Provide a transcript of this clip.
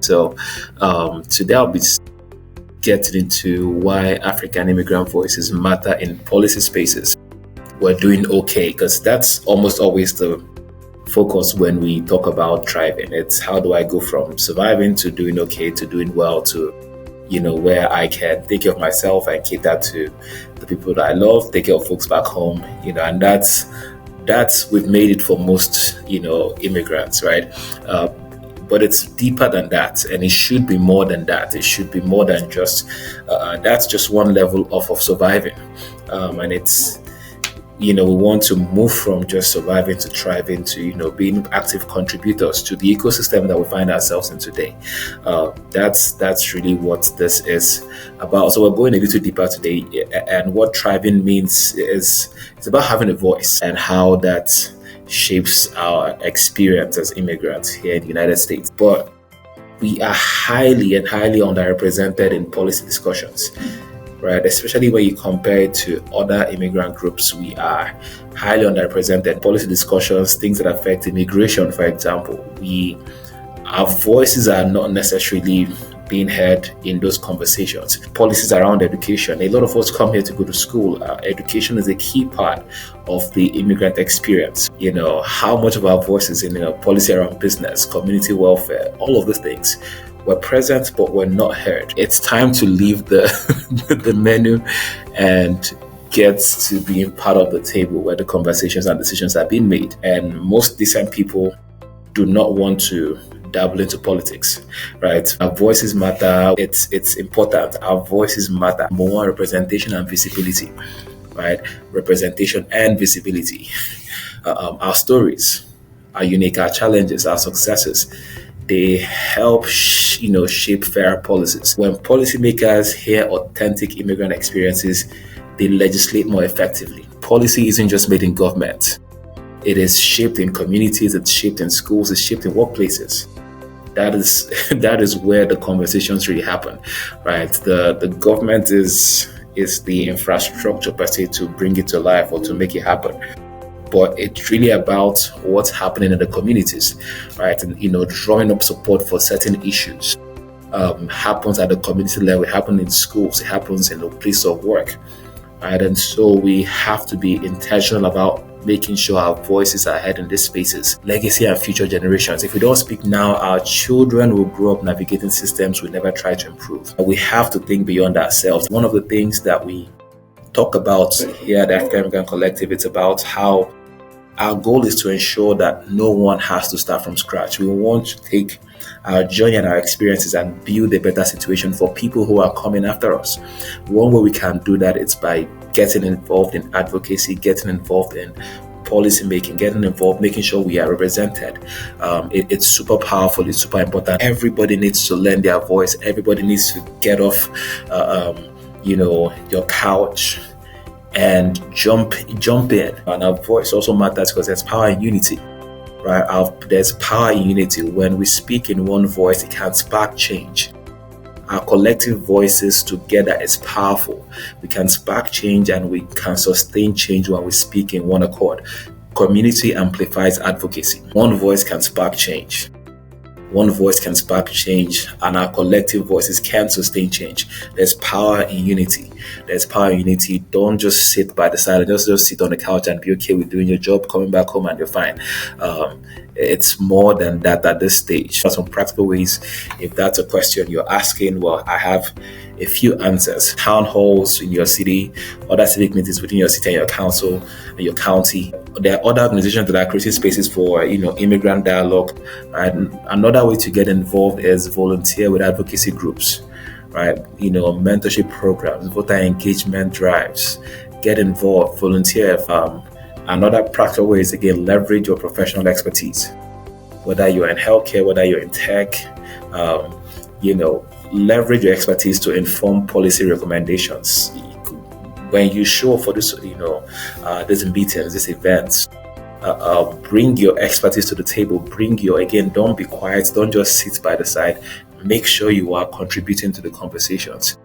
So today I'll be getting into why African immigrant voices matter in policy spaces. We're doing okay, because that's almost always the focus when we talk about thriving. It's how do I go from surviving to doing okay to doing well to, where I can take care of myself and cater to the people that I love, take care of folks back home, and that's we've made it for most, immigrants, right? But it's deeper than that, and it should be more than that. It should be more than just that's just one level of surviving, and it's we want to move from just surviving to thriving to being active contributors to the ecosystem that we find ourselves in today. That's really what this is about. So we're going a little deeper today, and what thriving means is it's about having a voice and how that shapes our experience as immigrants here in the United States. But we are highly underrepresented in policy discussions, right? Especially when you compare it to other immigrant groups, we are highly underrepresented. Policy discussions, things that affect immigration, for example, our voices are not necessarily being heard in those conversations. Policies around education. A lot of us come here to go to school. Education is a key part of the immigrant experience. How much of our voices in policy around business, community welfare, all of these things. We're present, but we're not heard. It's time to leave the menu and get to being part of the table where the conversations and decisions are being made. And most decent people do not want to dabble into politics, right? Our voices matter. It's important. Our voices matter. More representation and visibility, right? Representation and visibility. Our stories, our unique, our challenges, our successes, they help shape fairer policies. When policymakers hear authentic immigrant experiences, they legislate more effectively. Policy isn't just made in government. It is shaped in communities, it's shaped in schools, it's shaped in workplaces. That is where the conversations really happen, right? The government is the infrastructure per se to bring it to life or to make it happen. But it's really about what's happening in the communities, right? And drawing up support for certain issues happens at the community level. It happens in schools. It happens in the place of work, right? And so we have to be intentional about making sure our voices are heard in these spaces. Legacy and future generations. If we don't speak now, our children will grow up navigating systems we never try to improve. We have to think beyond ourselves. One of the things that we talk about here at the African Immigrant Collective, it's about how our goal is to ensure that no one has to start from scratch. We want to take our journey and our experiences and build a better situation for people who are coming after us. One way we can do that is by getting involved in advocacy, getting involved in policy making, getting involved, making sure we are represented. It's super powerful. It's super important. Everybody needs to lend their voice. Everybody needs to get off, your couch and jump in. And our voice also matters because there's power in unity, right? There's power in unity. When we speak in one voice, it can spark change. Our collective voices together is powerful. We can spark change and we can sustain change when we speak in one accord. Community amplifies advocacy. One voice can spark change. One voice can spark change, and our collective voices can sustain change. There's power in unity. There's power in unity. Don't just sit by the side. Just sit on the couch and be okay with doing your job, coming back home, and you're fine. It's more than that at this stage. Some practical ways, if that's a question you're asking, well, I have a few answers. Town halls in your city, other civic meetings within your city and your council and your county. There are other organizations that are creating spaces for immigrant dialogue. Right? Another way to get involved is volunteer with advocacy groups, right? Mentorship programs, voter engagement drives. Get involved, volunteer. Another practical way is, again, leverage your professional expertise. Whether you're in healthcare, whether you're in tech, leverage your expertise to inform policy recommendations. When you show up for this, these meetings, these events, bring your expertise to the table. Don't be quiet. Don't just sit by the side. Make sure you are contributing to the conversations.